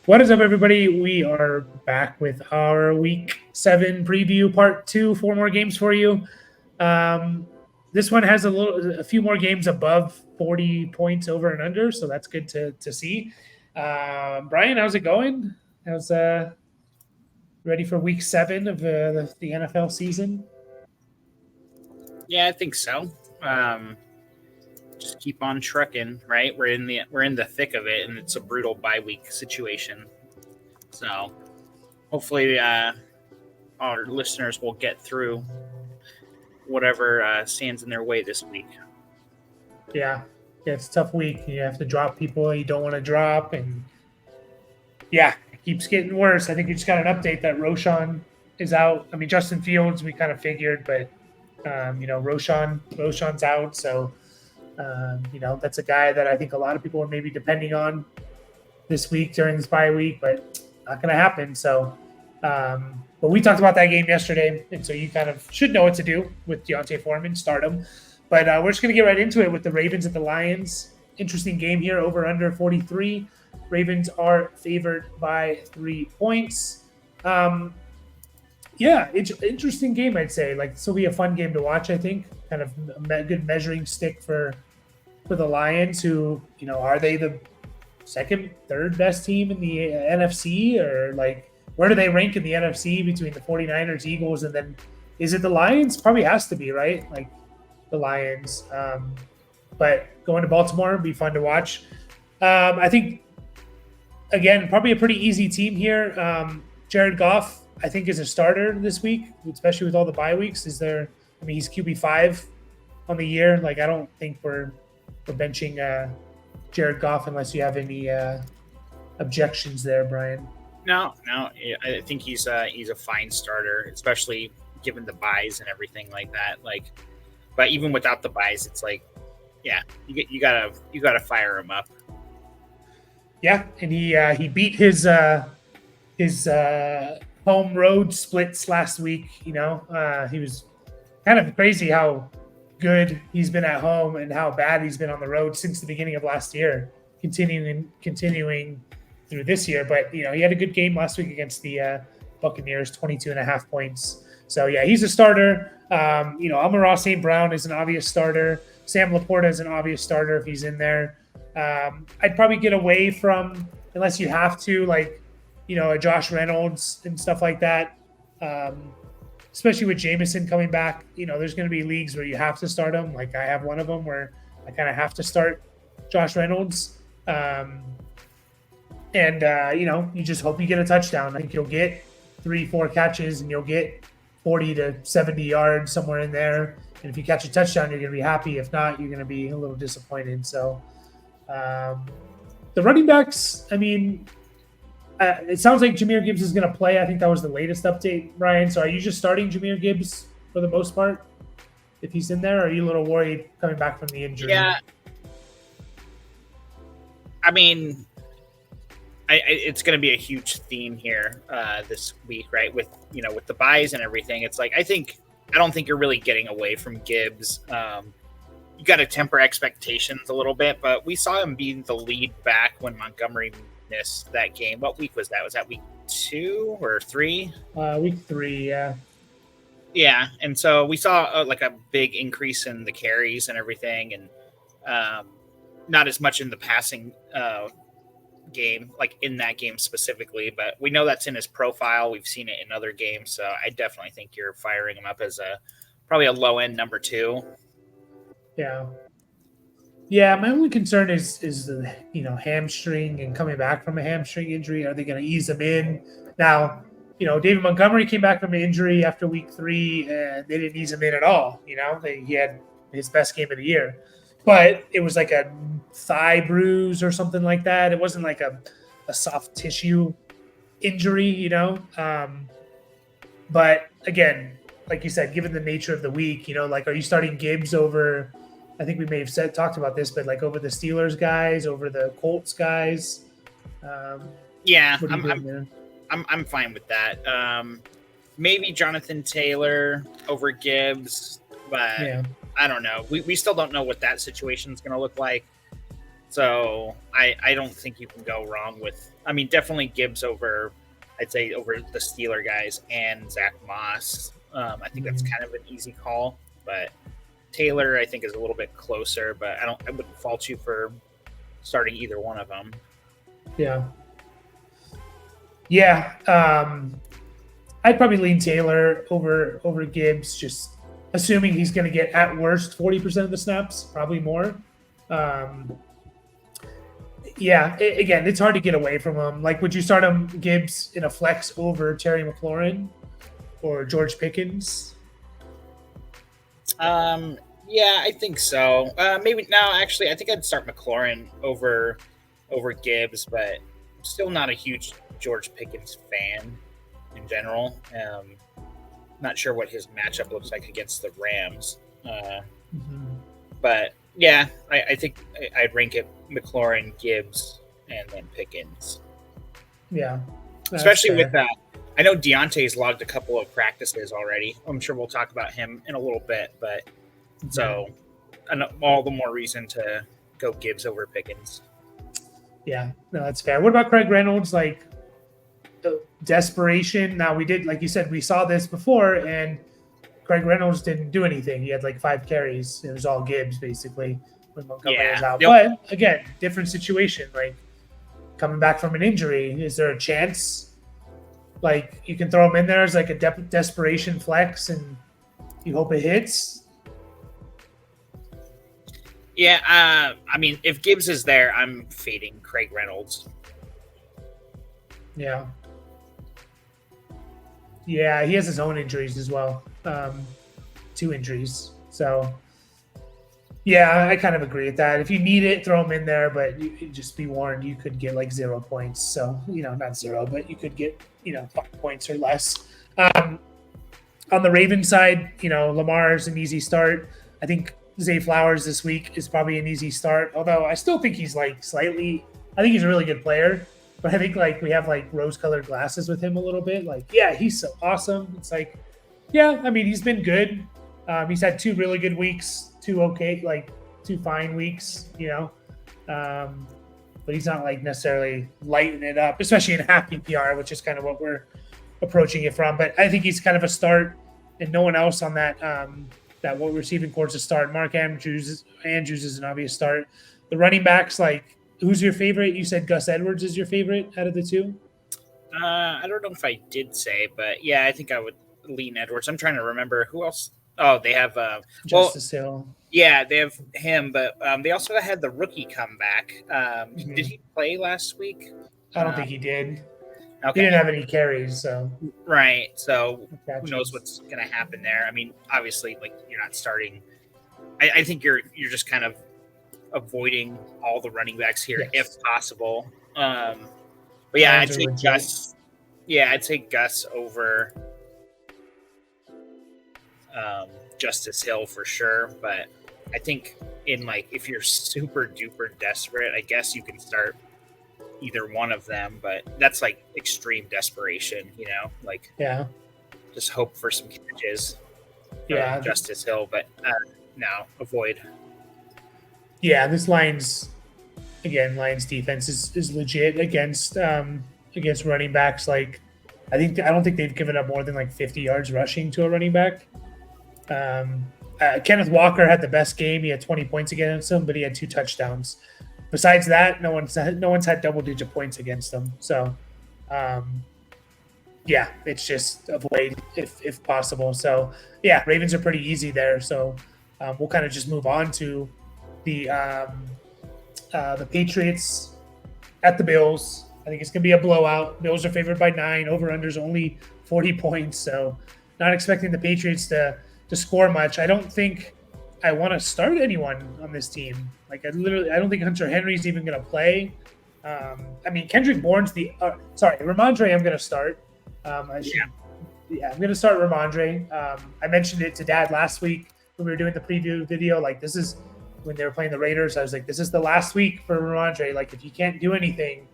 What is up, everybody? We are back with our Week 7 preview, Part 2. 4 more games for you. Um, this one has a few more games above 40 points over and under, so that's good to see. Brian, how's it going? How's ready for Week 7 of the NFL season? Yeah, I think so. Um, just keep on trucking, right? We're in the thick of it, and it's a brutal bye week situation. So hopefully, our listeners will get through whatever stands in their way this week. Yeah, it's a tough week. You have to drop people you don't want to drop, and yeah, it keeps getting worse. I think we just got an update that Roshan is out. I mean, Justin Fields, we kind of figured, but Roshan's out. So, that's a guy that I think a lot of people are maybe depending on this week during this bye week, but not going to happen. So, but we talked about that game yesterday, and so you kind of should know what to do with Deontay Foreman, start him. But we're just going to get right into it with the Ravens at the Lions. Interesting game here, over under 43. Ravens are favored by 3 points. It's an interesting game, I'd say. Like, this will be a fun game to watch, I think. Kind of a good measuring stick for the Lions, who, are they the second, third best team in the NFC? Or, like, where do they rank in the NFC between the 49ers, Eagles, and then is it the Lions? Probably has to be, right? Like, the Lions. But going to Baltimore would be fun to watch. I think, again, probably a pretty easy team here. Jared Goff, I think, is a starter this week, especially with all the bye weeks. He's QB5 on the year. Like, I don't think we're benching Jared Goff unless you have any objections there, Brian. No, I think he's a fine starter, especially given the buys and everything like that. Like, but even without the buys, it's like, yeah, you gotta fire him up. Yeah, and he beat his home road splits last week. He was kind of crazy how good he's been at home and how bad he's been on the road since the beginning of last year, continuing through this year. But he had a good game last week against the Buccaneers, 22.5 points. So yeah, he's a starter. Amon-Ra St. Brown is an obvious starter. Sam Laporta is an obvious starter if he's in there. I'd probably get away from, unless you have to, like, a Josh Reynolds and stuff like that. Especially with Jameson coming back, there's going to be leagues where you have to start him. Like, I have one of them where I kind of have to start Josh Reynolds. You just hope you get a touchdown. I think you'll get 3-4 catches and you'll get 40 to 70 yards, somewhere in there. And if you catch a touchdown, you're going to be happy. If not, you're going to be a little disappointed. So the running backs, it sounds like Jahmyr Gibbs is going to play. I think that was the latest update, Ryan. So are you just starting Jahmyr Gibbs for the most part if he's in there? Or are you a little worried coming back from the injury? Yeah. It's going to be a huge theme here this week, right? With the buys and everything. It's like, I don't think you're really getting away from Gibbs. You got to temper expectations a little bit, but we saw him being the lead back when Montgomery missed that game. What week was that? Was that week 2 or 3? Week 3, yeah. Yeah, and so we saw like a big increase in the carries and everything, and not as much in the passing game, like in that game specifically, but we know that's in his profile. We've seen it in other games, so I definitely think you're firing him up as probably a low end number 2. Yeah, my only concern is the hamstring and coming back from a hamstring injury. Are they going to ease him in? Now, David Montgomery came back from an injury after week 3, and they didn't ease him in at all. He had his best game of the year, but it was like a thigh bruise or something like that. It wasn't like a soft tissue injury, But again, like you said, given the nature of the week, are you starting Gibbs over? I think we may have talked about this, but like over the Steelers guys, over the Colts guys. Yeah, I'm fine with that. Maybe Jonathan Taylor over Gibbs, but yeah. I don't know. We still don't know what that situation is going to look like. So I don't think you can go wrong with. I mean, definitely Gibbs over. I'd say over the Steeler guys and Zach Moss. I think that's kind of an easy call, but Taylor I think is a little bit closer. But I wouldn't fault you for starting either one of them. Yeah. Yeah. I'd probably lean Taylor over Gibbs, just assuming he's going to get at worst 40% of the snaps, probably more. Again, it's hard to get away from him. Like, would you start him Gibbs in a flex over Terry McLaurin or George Pickens? Yeah, I think so. Maybe no. Actually, I think I'd start McLaurin over Gibbs, but still not a huge George Pickens fan in general. Not sure what his matchup looks like against the Rams, but yeah, I think I'd rank it McLaurin, Gibbs, and then Pickens. Yeah, especially with that. I know Deontay's logged a couple of practices already. I'm sure we'll talk about him in a little bit, but so all the more reason to go Gibbs over Pickens. Yeah, no, that's fair. What about Craig Reynolds? Like, desperation. Now, we did, like you said, we saw this before, and Craig Reynolds didn't do anything. He had like 5 carries. It was all Gibbs, basically, when Montgomery was out. Yep. But, again, different situation. Like, coming back from an injury, is there a chance, like, you can throw him in there as like a desperation flex and you hope it hits? Yeah, I mean, if Gibbs is there, I'm fading Craig Reynolds. Yeah. Yeah, he has his own injuries as well. 2 injuries. So, yeah, I kind of agree with that. If you need it, throw him in there, but you just be warned, you could get like 0 points. So, not 0, but you could get, 5 points or less. On the Ravens side, Lamar is an easy start. I think Zay Flowers this week is probably an easy start, although I still think he's like I think he's a really good player, but I think like we have like rose-colored glasses with him a little bit. Like, yeah, he's so awesome. It's like, yeah, I mean, he's been good. He's had 2 really good weeks, 2 fine weeks, but he's not like necessarily lighting it up, especially in half PPR, which is kind of what we're approaching it from. But I think he's kind of a start, and no one else on that receiving course a start. Mark Andrews is an obvious start. The running backs, like, who's your favorite? You said Gus Edwards is your favorite out of the 2? I don't know if I did say, but yeah, I think I would lean Edwards. I'm trying to remember who else. Oh, they have Justice Hill. Yeah, they have him, but they also had the rookie come back. Did he play last week? I don't think he did. Okay. He didn't have any carries, so right. So who knows what's going to happen there? I mean, obviously, like, you're not starting. I think you're just kind of avoiding all the running backs here if possible. But yeah, I'd say Gus. Yeah, I'd say Gus over Justice Hill for sure. But I think if you're super duper desperate, I guess you can start either one of them, but that's like extreme desperation, like, yeah, just hope for some catches. Yeah, Justice Hill, but no, avoid. Yeah, this Lions defense is legit against running backs. Like, I don't think they've given up more than like 50 yards rushing to a running back. Kenneth Walker had the best game. He had 20 points against him, but he had 2 touchdowns. Besides that, no one's had double-digit points against them. So, yeah, it's just avoid if possible. So, yeah, Ravens are pretty easy there. So, we'll kind of just move on to the Patriots at the Bills. I think it's going to be a blowout. Bills are favored by 9. Over-under's only 40 points. So, not expecting the Patriots to score much. I don't think I want to start anyone on this team. Like, I don't think Hunter Henry's even going to play. I mean, Kendrick Bourne's Ramondre I'm going to start. I'm going to start Ramondre. I mentioned it to Dad last week when we were doing the preview video. Like, this is when they were playing the Raiders. I was like, this is the last week for Ramondre. Like, if you can't do anything,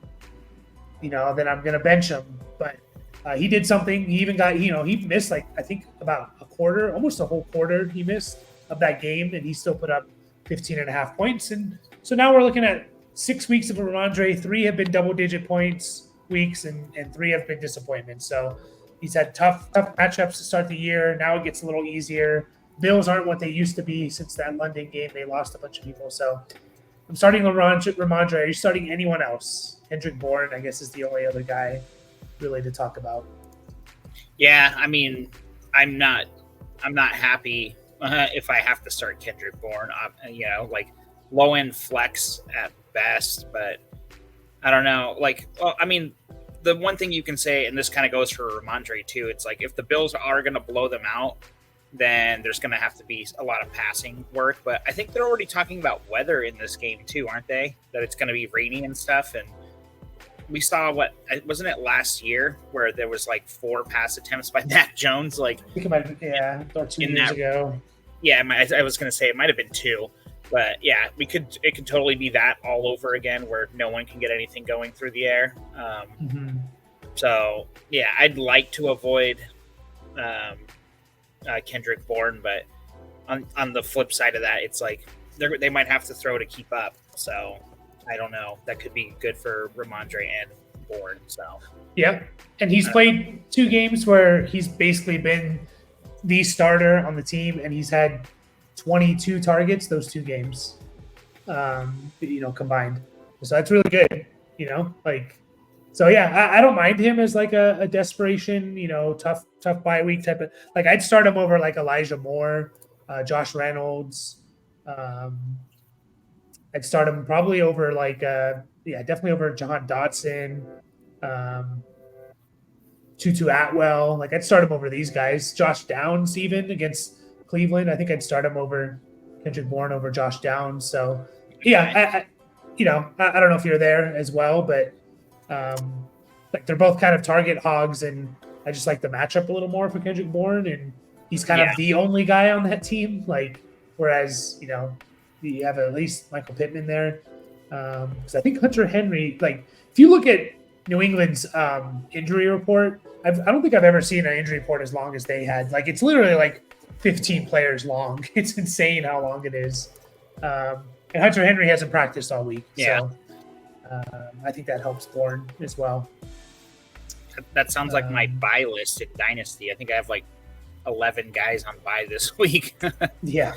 then I'm going to bench him. But he did something. He even got, he missed, like, I think about a quarter, almost a whole quarter he missed of that game, and he still put up 15.5 points. And so now we're looking at 6 weeks of Ramondre, 3 have been double-digit points weeks, and 3 have been disappointments. So he's had tough matchups to start the year. Now it gets a little easier. Bills aren't what they used to be since that London game. They lost a bunch of people. So I'm starting Ramondre. Are you starting anyone else? Kendrick Bourne, I guess, is the only other guy really to talk about. Yeah, I mean, I'm not happy if I have to start Kendrick Bourne. Like low end flex at best, but I don't know. Like, well, I mean, the one thing you can say, and this kind of goes for Ramondre too, it's like if the Bills are going to blow them out, then there's going to have to be a lot of passing work. But I think they're already talking about weather in this game too, aren't they? That it's going to be rainy and stuff. And we saw wasn't it last year where there was like 4 pass attempts by Matt Jones? Like, I think it might have been, or 2 years ago. Yeah, I was going to say it might have been 2. But yeah, it could totally be that all over again, where no one can get anything going through the air. So yeah, I'd like to avoid Kendrick Bourne, but on the flip side of that, it's like they might have to throw to keep up. So I don't know. That could be good for Ramondre and Bourne. So yeah, and he's played 2 games where he's basically been the starter on the team, and he's had 22 targets those 2 games, combined. So that's really good, So yeah, I don't mind him as like a desperation, tough bye week type of. Like I'd start him over like Elijah Moore, Josh Reynolds. I'd start him probably over like definitely over Jahan Dotson, Tutu Atwell. Like I'd start him over these guys. Josh Downs even against Cleveland. I think I'd start him over Kendrick Bourne over Josh Downs. So yeah, I don't know if you're there as well, but like they're both kind of target hogs, and I just like the matchup a little more for Kendrick Bourne, and he's kind of the only guy on that team. Like whereas you have at least Michael Pittman there, because I think Hunter Henry. Like if you look at New England's injury report, I don't think I've ever seen an injury report as long as they had. Like it's literally like 15 players long. It's insane how long it is. And Hunter Henry hasn't practiced all week. Yeah. So I think that helps Bourne as well. That sounds like my buy list in Dynasty. I think I have like 11 guys on buy this week. Yeah,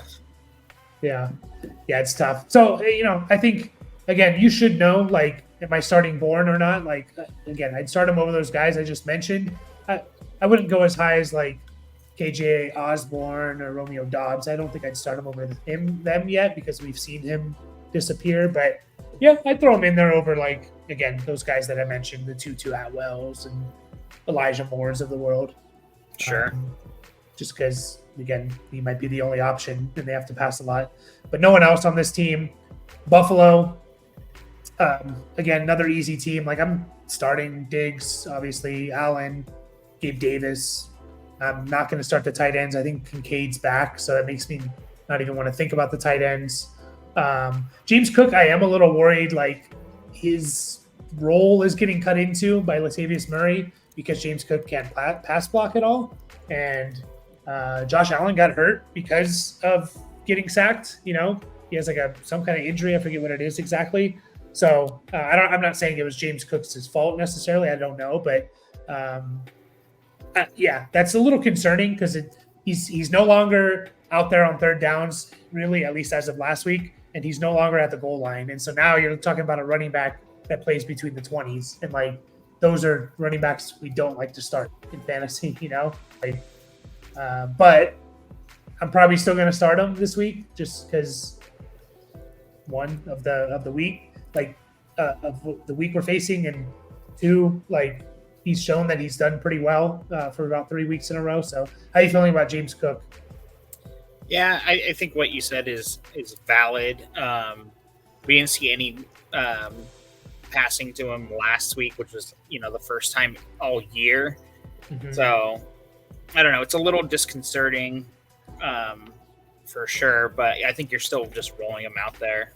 it's tough. So, I think, again, you should know, like, am I starting Bourne or not? Like, again, I'd start him over those guys I just mentioned. I wouldn't go as high as, like, KJ Osborne or Romeo Dobbs. I don't think I'd start him over them yet because we've seen him disappear. But, yeah, I'd throw him in there over, like, again, those guys that I mentioned, the Tutu Atwells and Elijah Moores of the world. Sure. Just because, again, he might be the only option and they have to pass a lot. But no one else on this team. Buffalo, again, another easy team. Like, I'm starting Diggs, obviously, Allen, Gabe Davis. I'm not going to start the tight ends. I think Kincaid's back, so that makes me not even want to think about the tight ends. James Cook, I am a little worried, like, his role is getting cut into by Latavius Murray because James Cook can't pass block at all. And Josh Allen got hurt because of getting sacked. He has like some kind of injury. I forget what it is exactly. So I'm not saying it was James Cook's fault necessarily. I don't know, but yeah, that's a little concerning because he's no longer out there on third downs, really, at least as of last week, and he's no longer at the goal line. And so now you're talking about a running back that plays between the 20s, and like those are running backs we don't like to start in fantasy, but I'm probably still going to start him this week just because one of the week, of the week we're facing, and 2, like, he's shown that he's done pretty well for about 3 weeks in a row. So how are you feeling about James Cook? Yeah, I think what you said is valid. We didn't see any passing to him last week, which was, the first time all year. Mm-hmm. So I don't know. It's a little disconcerting for sure, but I think you're still just rolling him out there.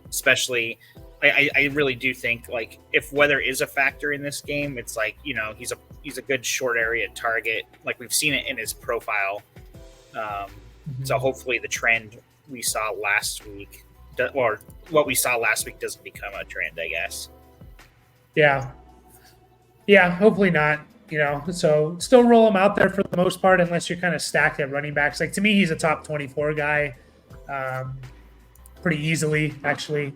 Especially, I really do think, like, if weather is a factor in this game, it's like, he's a good short area target. Like, we've seen it in his profile. So hopefully the trend we saw last week, or what we saw last week doesn't become a trend, I guess. Yeah. Yeah, hopefully not. So still roll him out there for the most part, unless you're kind of stacked at running backs. Like to me, he's a top 24 guy, um, pretty easily, actually.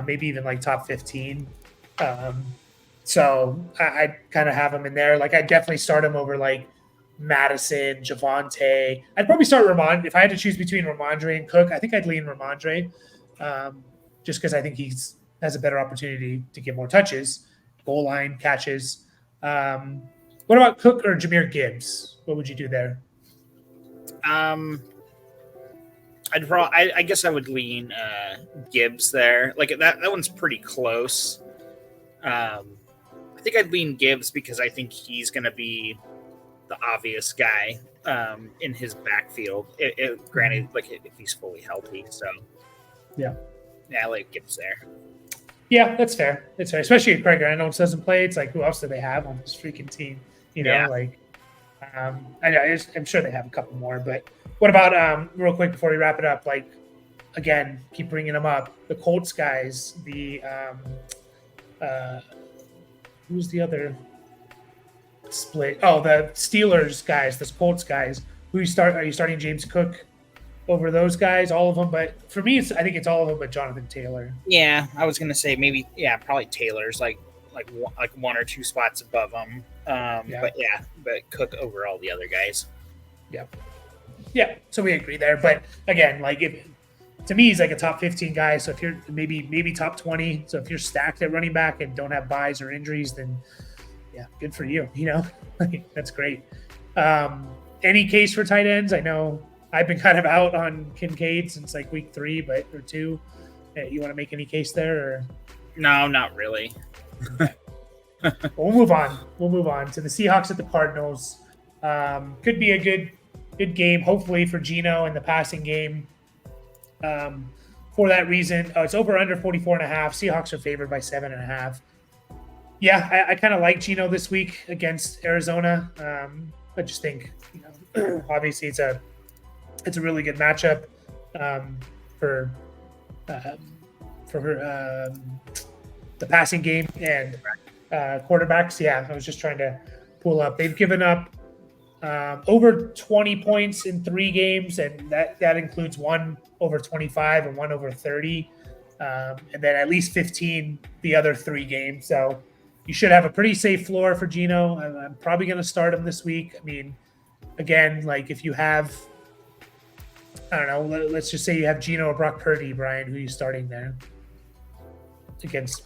Maybe even like top 15. Um, so I kind of have him in there. Like I'd definitely start him over like Madison, Javante. I'd probably start Ramon if I had to choose between Ramondre and Cook. I think I'd lean Ramondre, just because I think he's has a better opportunity to get more touches, goal line catches. What about Cook or Jahmyr Gibbs? What would you do there? Um, I guess I would lean Gibbs there. Like that one's pretty close. I think I'd lean Gibbs because I think he's going to be the obvious guy in his backfield. Granted, like if he's fully healthy, so yeah, I like Gibbs there. Yeah, that's fair. That's fair. Especially if Craig Reynolds doesn't play. It's like, who else do they have on this freaking team? I'm sure they have a couple more. But what about, real quick before we wrap it up, like, again, keep bringing them up. The Colts guys, who's the other split? Oh, the Steelers guys, the Colts guys. Are you starting James Cook over those guys, all of them? But for me, I think it's all of them but Jonathan Taylor. Yeah, I was gonna say maybe probably Taylor's like one or two spots above him. But Cook over all the other guys. Yeah. So we agree there. But again, like to me, he's like a top 15 guy. So if you're maybe top 20, so if you're stacked at running back and don't have buys or injuries, then yeah, good for you. That's great. Any case for tight ends? I know I've been kind of out on Kincaid since like week 3, or 2. You want to make any case there? Or? No, not really. We'll move on. To the Seahawks at the Cardinals. Could be a good game, hopefully, for Geno in the passing game. For that reason, it's over under 44.5. Seahawks are favored by 7.5. Yeah, I kind of like Geno this week against Arizona. I just think, obviously it's a really good matchup for the passing game and quarterbacks. Yeah, I was just trying to pull up. They've given up over 20 points in 3 games, and that includes one over 25 and one over 30, and then at least 15 the other 3 games. So you should have a pretty safe floor for Geno. I'm probably going to start him this week. I mean, again, like if you have, I don't know, let's just say you have Geno or Brock Purdy, Brian, who are you starting there against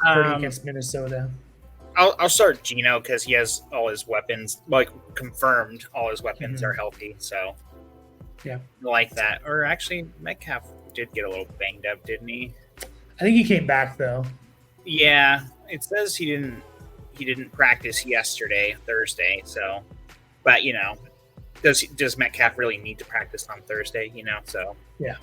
Minnesota? I'll start Geno because he has all his weapons, like confirmed all his weapons are healthy. So yeah, I like that. Or actually, Metcalf did get a little banged up, didn't he? I think he came back though. Yeah, it says he didn't practice yesterday, Thursday. So, but does Metcalf really need to practice on Thursday? So yeah.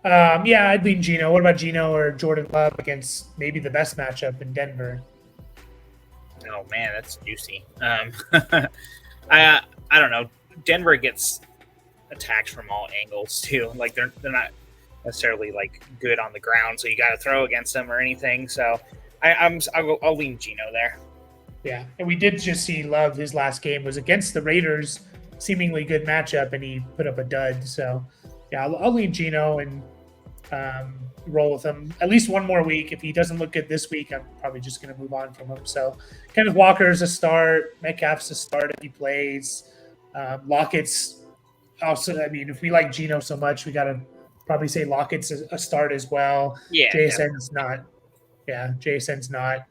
I'd lean Geno. What about Geno or Jordan Love against maybe the best matchup in Denver? Oh man, that's juicy. I don't know. Denver gets attacked from all angles too. Like they're not necessarily like good on the ground, so you got to throw against them or anything. So I'll lean Geno there. Yeah, and we did just see Love. His last game was against the Raiders, seemingly good matchup, and he put up a dud. So yeah, I'll lean Geno and roll with him at least one more week. If he doesn't look good this week, I'm probably just going to move on from him. So Kenneth Walker's a start. Metcalf's a start if he plays. Lockett's also, I mean, if we like Geno so much, we got to probably say Lockett's a start as well. Yeah, JSN's not. Yeah, JSN's not.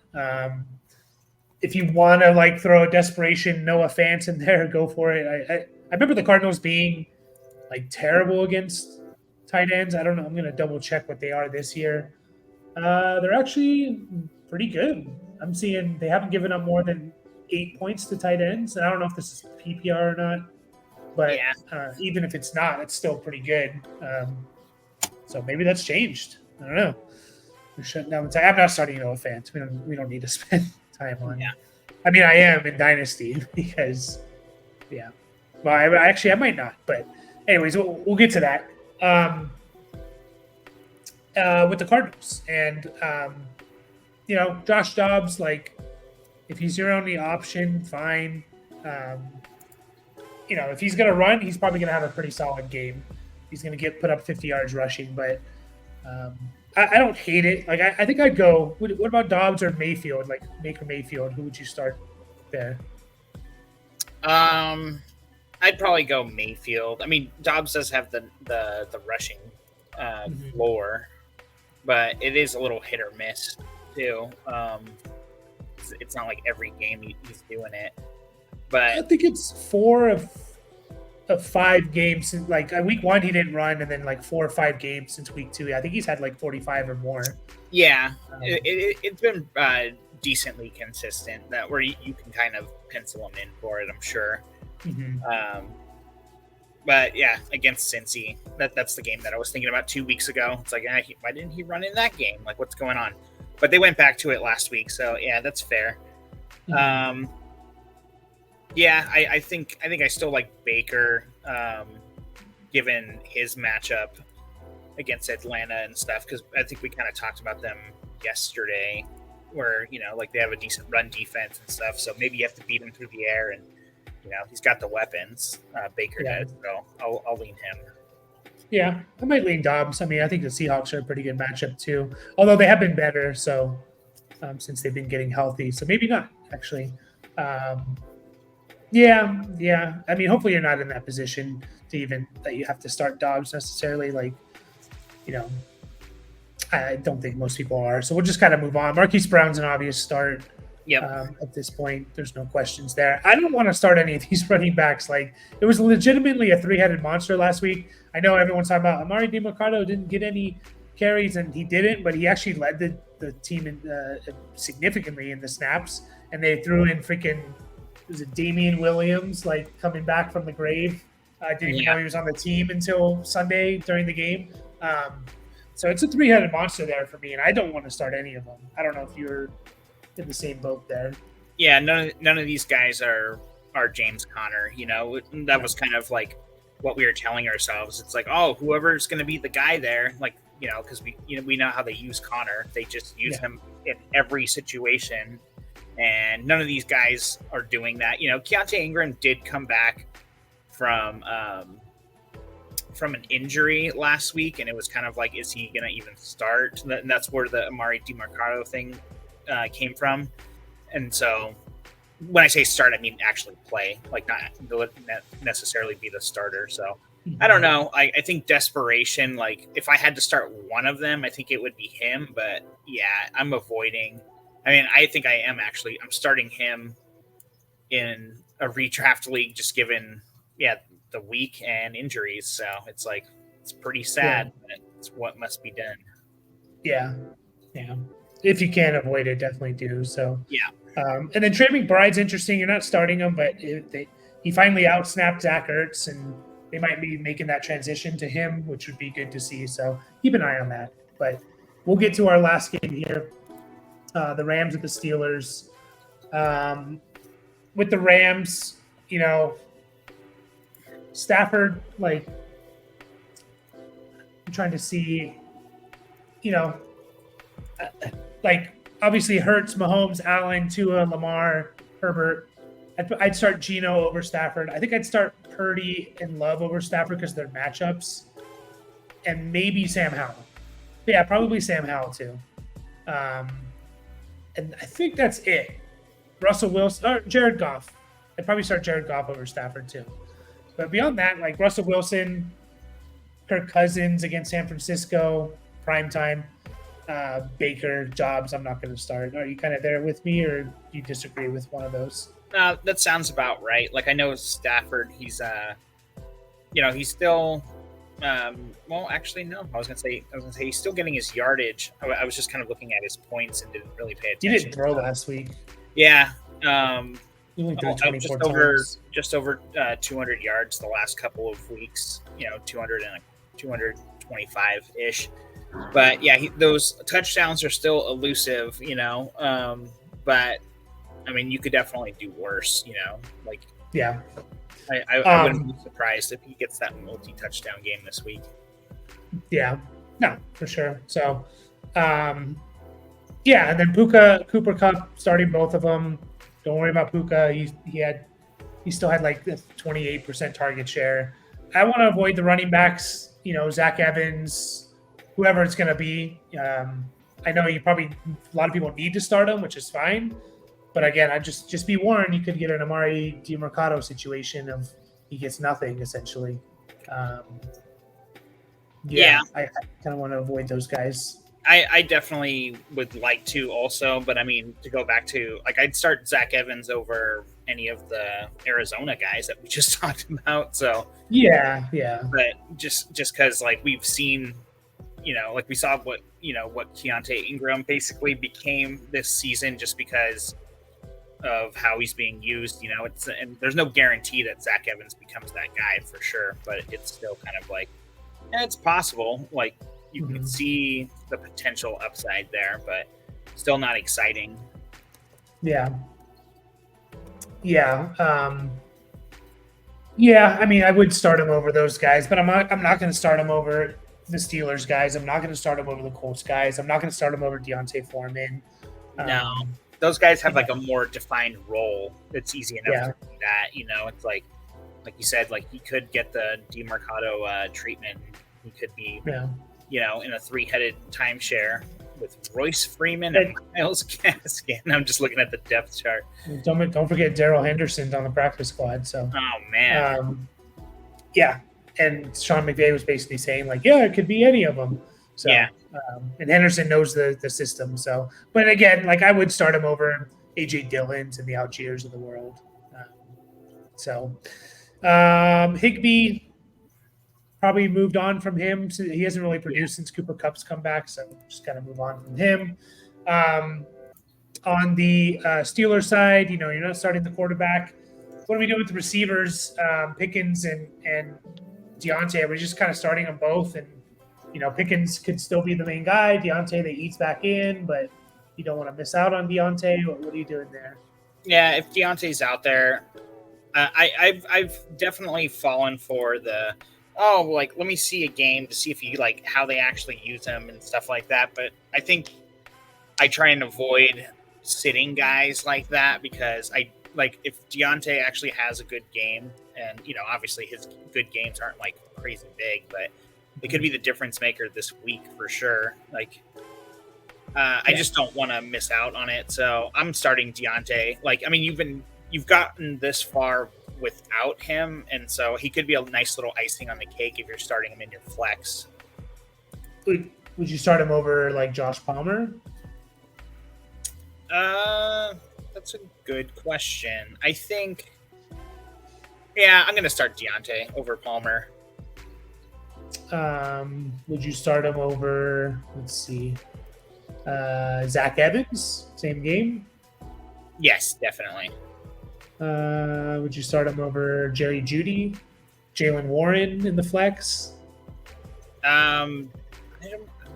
If you want to like throw a desperation Noah Fant in there, go for it. I remember the Cardinals being like terrible against tight ends. I don't know. I'm going to double check what they are this year. They're actually pretty good. I'm seeing they haven't given up more than 8 points to tight ends. And I don't know if this is PPR or not, but even if it's not, it's still pretty good. So maybe that's changed. I don't know. We're shutting down the time. I'm not starting Noah Fant. We don't need to spend time on. Yeah. I mean, I am in Dynasty because, yeah. Well, I might not. But anyways, we'll get to that. with the Cardinals. And Josh Dobbs, like if he's your only option, fine. Um, if he's gonna run, he's probably gonna have a pretty solid game. He's gonna put up 50 yards rushing, but um, I don't hate it. Like I think I'd go. What about Dobbs or Mayfield? Like Baker Mayfield, who would you start there? I'd probably go Mayfield. I mean, Dobbs does have the rushing floor, but it is a little hit or miss too. It's not like every game he's doing it. But I think it's 4 of 5 games since like week 1 he didn't run, and then like 4 or 5 games since week 2. I think he's had like 45 or more. Yeah, it's been decently consistent that where you can kind of pencil him in for it, I'm sure. Mm-hmm. But yeah, against Cincy, that's the game that I was thinking about 2 weeks ago. It's like, why didn't he run in that game? Like, what's going on? But they went back to it last week, so yeah, that's fair. Mm-hmm. Yeah, I think I still like Baker, given his matchup against Atlanta and stuff, because I think we kind of talked about them yesterday, where like they have a decent run defense and stuff. So maybe you have to beat him through the air, and he's got the weapons. Baker does, so I'll lean him. Yeah, I might lean Dobbs. I mean, I think the Seahawks are a pretty good matchup too, although they have been better. So since they've been getting healthy, so maybe not actually. Yeah. I mean, hopefully you're not in that position that you have to start Dobbs necessarily. Like, I don't think most people are. So we'll just kind of move on. Marquise Brown's an obvious start. Yep. At this point, there's no questions there. I don't want to start any of these running backs. Like, it was legitimately a 3-headed monster last week. I know everyone's talking about Amari DiMercado didn't get any carries, and he didn't, but he actually led the team significantly in the snaps. And they threw in was it Damian Williams, like coming back from the grave? I didn't even know he was on the team until Sunday during the game. So it's a 3-headed monster there for me, and I don't want to start any of them. I don't know if you're in the same boat there. Yeah, none of these guys are James Conner. That was kind of like what we were telling ourselves. It's like, oh, whoever's going to be the guy there, like because we know how they use Conner. They just use him in every situation, and none of these guys are doing that. Keontae Ingram did come back from an injury last week, and it was kind of like, is he going to even start? And that's where the Amari DiMercado thing came from. And so when I say start, I mean actually play, like not necessarily be the starter. So I don't know. I think desperation, like if I had to start one of them, I think it would be him. But yeah, I'm avoiding. I mean, I think I am actually. I'm starting him in a redraft league, just given the week and injuries. So it's like, it's pretty sad. But it's what must be done. Yeah. If you can avoid it, definitely do. So yeah. And then Trey McBride's interesting. You're not starting him, but he finally outsnapped Zach Ertz, and they might be making that transition to him, which would be good to see. So keep an eye on that. But we'll get to our last game here. The Rams with the Steelers. With the Rams, Stafford, like, I'm trying to see, like, obviously Hurts, Mahomes, Allen, Tua, Lamar, Herbert. I'd start Geno over Stafford. I think I'd start Purdy and Love over Stafford because of their matchups. And maybe Sam Howell. But yeah, probably Sam Howell too. And I think that's it. Russell Wilson or Jared Goff. I'd probably start Jared Goff over Stafford too. But beyond that, like Russell Wilson, Kirk Cousins against San Francisco, primetime, Baker, Jobs, I'm not going to start. Are you kind of there with me, or do you disagree with one of those? That sounds about right. Like, I know Stafford, he's he's still well, actually, no. I was gonna say he's still getting his yardage. I was just kind of looking at his points and didn't really pay attention. He didn't throw last week. Yeah. He only threw 24 times. Just over 200 yards the last couple of weeks. 200 and 225 ish. But yeah, those touchdowns are still elusive. But I mean, you could definitely do worse. Like yeah. I wouldn't be surprised if he gets that multi-touchdown game this week. Yeah. No, for sure. So, um, yeah, and then Puka, Cooper Cup starting both of them. Don't worry about Puka. He still had like a 28% target share. I want to avoid the running backs. Zach Evans, whoever it's going to be. I know a lot of people need to start him, which is fine. But again, I just be warned. You could get an Amari DiMercato situation of he gets nothing essentially. Um, Yeah, I kind of want to avoid those guys. I definitely would like to also, but I mean, to go back to like, I'd start Zach Evans over any of the Arizona guys that we just talked about. So Yeah. but just because like we've seen, like we saw what Keontae Ingram basically became this season just because of how he's being used. And there's no guarantee that Zach Evans becomes that guy for sure, but it's still kind of like, it's possible. Like you can see the potential upside there, but still not exciting. Yeah. Yeah, I mean, I would start him over those guys, but I'm not going to start him over the Steelers guys. I'm not going to start him over the Colts guys. I'm not going to start him over Deontay Foreman. No, those guys have like a more defined role. It's easy enough to do that. It's like you said, like he could get the DeMarcado treatment. He could be, in a 3-headed timeshare with Royce Freeman and Myles Gaskin. I'm just looking at the depth chart. Don't forget Darrell Henderson's on the practice squad. So, oh man, yeah. And Sean McVay was basically saying like, yeah, it could be any of them. So, yeah. And Henderson knows the system. So, but again, like I would start him over AJ Dillon's and the Algiers of the world. Higbee probably moved on from him. So he hasn't really produced since Cooper Kupp's come back. So just kind of move on from him. On the Steelers side, you're not starting the quarterback. What do we do with the receivers, Pickens and Deontay? Are we just kind of starting them both? And, Pickens could still be the main guy. Deontay, they eats back in, but you don't want to miss out on Deontay. What are you doing there? Yeah, if Deontay's out there, I've definitely fallen for the let me see a game to see if you like how they actually use him and stuff like that. But I think I try and avoid sitting guys like that because if Deontay actually has a good game, and obviously his good games aren't like crazy big, but it could be the difference maker this week for sure. I just don't want to miss out on it, so I'm starting Deontay. You've gotten this far without him, and so he could be a nice little icing on the cake if you're starting him in your flex. Would you start him over like Josh Palmer? That's a good question. I think, I'm going to start Deontay over Palmer. Would you start him over, let's see, Zach Evans? Same game? Yes, definitely. Would you start him over Jerry Jeudy, Jalen Warren in the flex?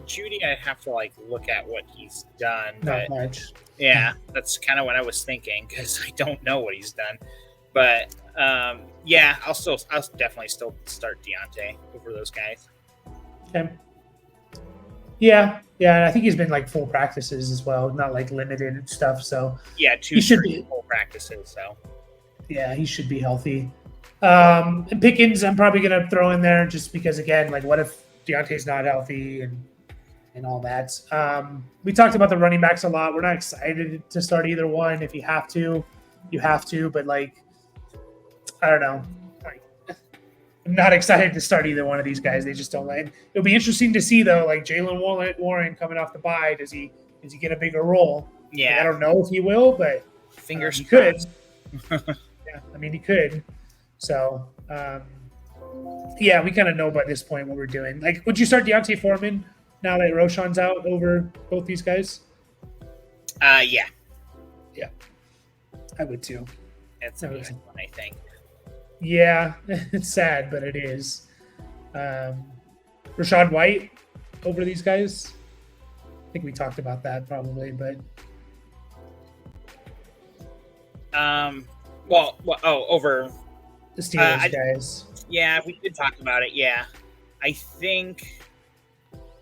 Jeudy, I have to look at what he's done. Not much. Yeah, that's kind of what I was thinking because I don't know what he's done. But I'll definitely still start Deontay over those guys. Okay. Yeah, and I think he's been full practices as well, not limited stuff. So yeah, two full practices. So yeah, he should be healthy. And Pickens, I'm probably gonna throw in there just because again, what if Deontay's not healthy and all that. We talked about the running backs a lot. We're not excited to start either one. If you have to, you have to. But I don't know. I'm not excited to start either one of these guys. They just don't land. It'll be interesting to see though, Jalen Warren coming off the bye. Does he get a bigger role? Yeah, I don't know if he will, but fingers he could. Yeah, I mean he could. So we kind of know by this point what we're doing. Would you start Deontay Foreman now that Roshan's out over both these guys? Yeah, I would too. It's an easy one, I think. Yeah, it's sad, but it is. Rachaad White over these guys. I think we talked about that probably, but over the Steelers guys. Yeah, we did talk about it. Yeah, I think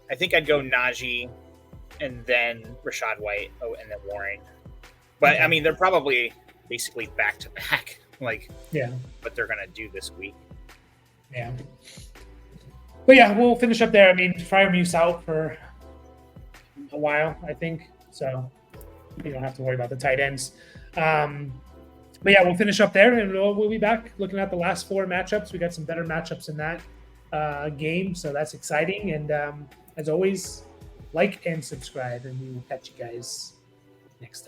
I think I'd go Najee and then Rashad White, and then Warren. But I mean, they're probably basically back to back, like what they're gonna do this week. Yeah. But yeah, we'll finish up there. I mean, Fryermuth's out for a while, I think, so you don't have to worry about the tight ends. But yeah, we'll finish up there, and we'll be back looking at the last 4 matchups. We got some better matchups in that game, so that's exciting. And as always, like and subscribe, and we will catch you guys next time.